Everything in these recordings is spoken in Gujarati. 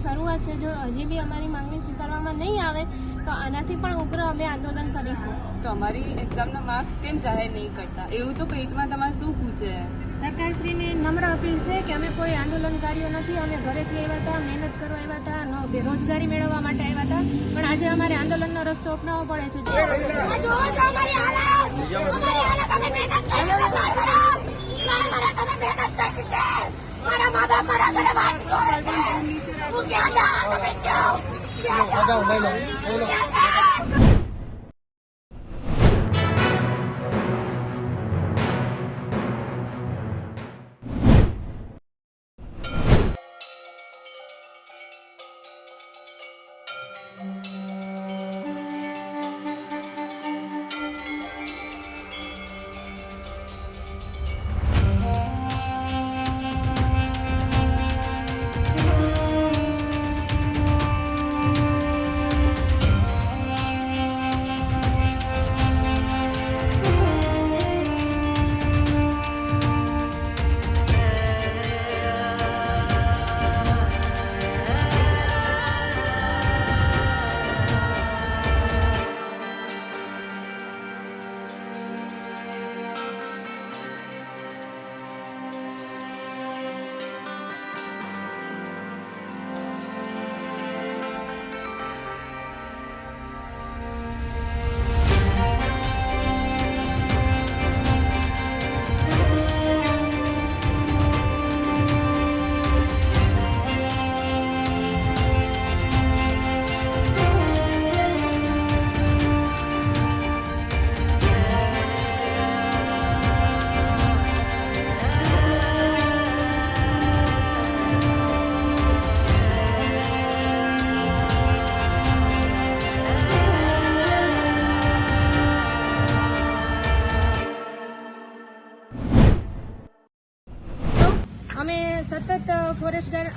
શરૂઆત છે। જો હજી બી અમારી માંગણી સ્વીકારવામાં નહીં આવે તો આનાથી પણ ઉગ્ર અમે આંદોલન કરીશું। તો અમારી એક્ઝામના માર્ક્સ કેમ જાહેર નહીં કરતા? એવું તો પેટમાં તમારે શું પૂછે? સરકારશ્રીને નમ્ર અપીલ છે કે અમે કોઈ આંદોલનકારીઓ નથી, અમે ઘરેથી આવ્યા હતા, મહેનત કરવા આવ્યા હતા, બેરોજગારી મેળવવા માટે આવ્યા હતા, પણ આજે અમારે આંદોલનનો રસ્તો અપનાવવો પડે છે।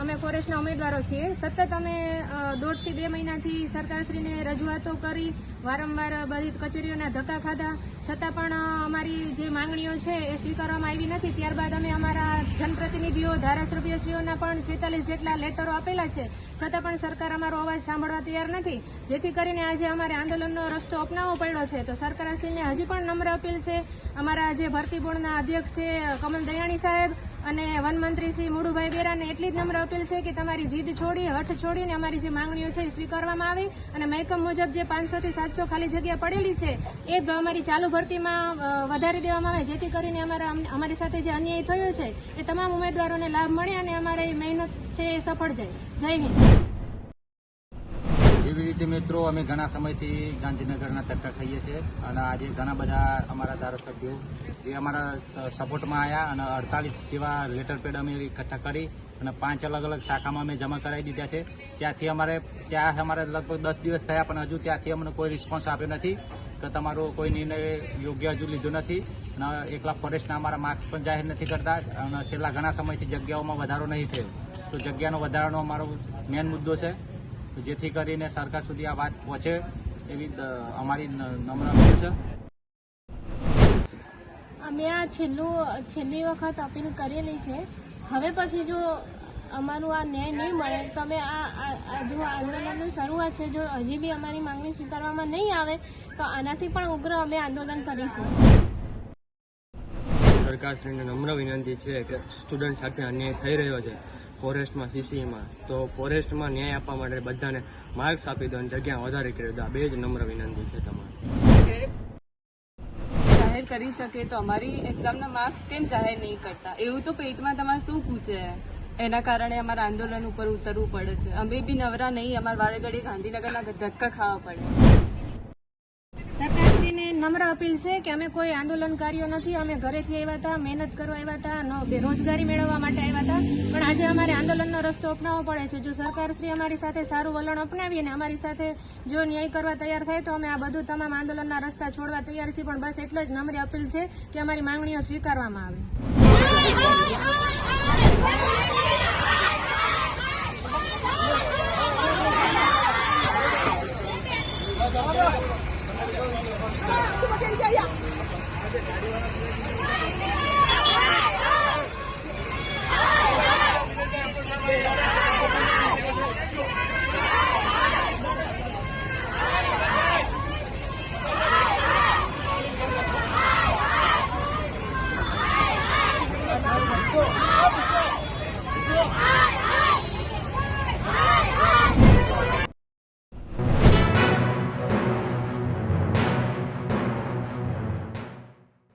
અમે ફોરેસ્ટના ઉમેદવારો છીએ। સતત અમે 1.5 થી 2 મહિનાથી સરકારશ્રીને રજૂઆતો કરી, વારંવાર બધી કચેરીઓના ધક્કા ખાધા, છતાં પણ અમારી જે માંગણીઓ છે એ સ્વીકારવામાં આવી નથી। ત્યારબાદ અમે અમારા જનપ્રતિનિધિઓ, ધારાસભ્યશ્રીઓના પણ 46 જેટલા લેટરો આપેલા છે, છતાં પણ સરકાર અમારો અવાજ સાંભળવા તૈયાર નથી, જેથી કરીને આજે અમારે આંદોલનનો રસ્તો અપનાવવો પડ્યો છે। તો સરકારશ્રીને હજી પણ નમ્ર અપીલ છે, અમારા જે ભરતી બોર્ડના અધ્યક્ષ છે કમલ દયાણી સાહેબ અને વનમંત્રી શ્રી મુડુભાઈ બેરાને એટલી જ નમ્ર અપીલ છે કે તમારી જીદ છોડી, હઠ છોડીને અમારી જે માંગણીઓ છે એ સ્વીકારવામાં આવે અને મહેકમ મુજબ જે 500 થી 700 ખાલી જગ્યા પડેલી છે એ અમારી ચાલુ ભરતીમાં વધારી દેવામાં આવે, જેથી કરીને અમારી સાથે જે અન્યાય થયો છે એ તમામ ઉમેદવારોને લાભ મળે અને અમારી મહેનત છે એ સફળ જાય। જય હિન્દ। એવી રીતે મિત્રો અમે ઘણા સમયથી ગાંધીનગરના ધક્કા ખાઈએ છીએ અને આજે ઘણા બધા અમારા ધારાસભ્યો જે અમારા સપોર્ટમાં આવ્યા અને 48 જેવા લેટર પેડ અમે એકઠા કરી અને 5 અલગ અલગ શાખામાં અમે જમા કરાવી દીધા છે। ત્યાં અમારે લગભગ 10 દિવસ થયા પણ હજુ ત્યાંથી અમને કોઈ રિસ્પોન્સ આપ્યો નથી કે તમારો કોઈ નિર્ણય યોગ્ય હજુ લીધો નથી અને એકલા ફોરેસ્ટના અમારા માર્ક્સ પણ જાહેર નથી કરતા અને છેલ્લા ઘણા સમયથી જગ્યાઓમાં વધારો નહીં થયો, તો જગ્યાનો વધારાનો અમારો મેન મુદ્દો છે, જેથી કરીને સરકાર સુધી આ વાત પહોંચે એવી અમારી નમ્ર અપીલ છે। અમે આ છેલ્લી વખત અપીલ કરેલી છે। હવે પછી જો અમારું આ ન્યાય નહીં મળે તો અમે જો આંદોલનની શરૂઆત છે, જો હજી બી અમારી માંગણી સ્વીકારવામાં નહીં આવે તો આનાથી પણ ઉગ્ર અમે આંદોલન કરીશું। સરકારશ્રીને નમ્ર વિનંતી છે કે સ્ટુડન્ટ સાથે અન્યાય થઈ રહ્યો છે ફોરેસ્ટમાં, સીસીમાં, તો ફોરેસ્ટમાં ન્યાય આપવા માટે બધાને માર્ક્સ આપી દો અને જગ્યા વધારે કરી દો। આ બે જ નમ્ર વિનંતી છે તમારી। જાહેર કરી શકે તો અમારી એક્ઝામના માર્ક્સ કેમ જાહેર નહીં કરતા? એવું તો પેટમાં તમારે શું પૂછે? એના કારણે અમારા આંદોલન ઉપર ઉતરવું પડે છે। અમે બી નવરા નહીં, અમારે વારે ઘડી ગાંધીનગરના ધક્કા ખાવા પડે। સરકારશ્રીને નમ્ર અપીલ છે કે અમે કોઈ આંદોલનકારીઓ નથી, અમે ઘરેથી આવ્યા હતા, મહેનત કરવા આવ્યા હતા, બેરોજગારી મેળવવા માટે આવ્યા હતા, પણ આજે અમારે આંદોલનનો રસ્તો અપનાવવો પડે છે। જો સરકારશ્રી અમારી સાથે સારું વલણ અપનાવી અને અમારી સાથે જો ન્યાય કરવા તૈયાર થાય તો અમે આ બધું તમામ આંદોલનના રસ્તા છોડવા તૈયાર છીએ, પણ બસ એટલો જ નમ્ર અપીલ છે કે અમારી માંગણીઓ સ્વીકારવામાં આવે। આપો.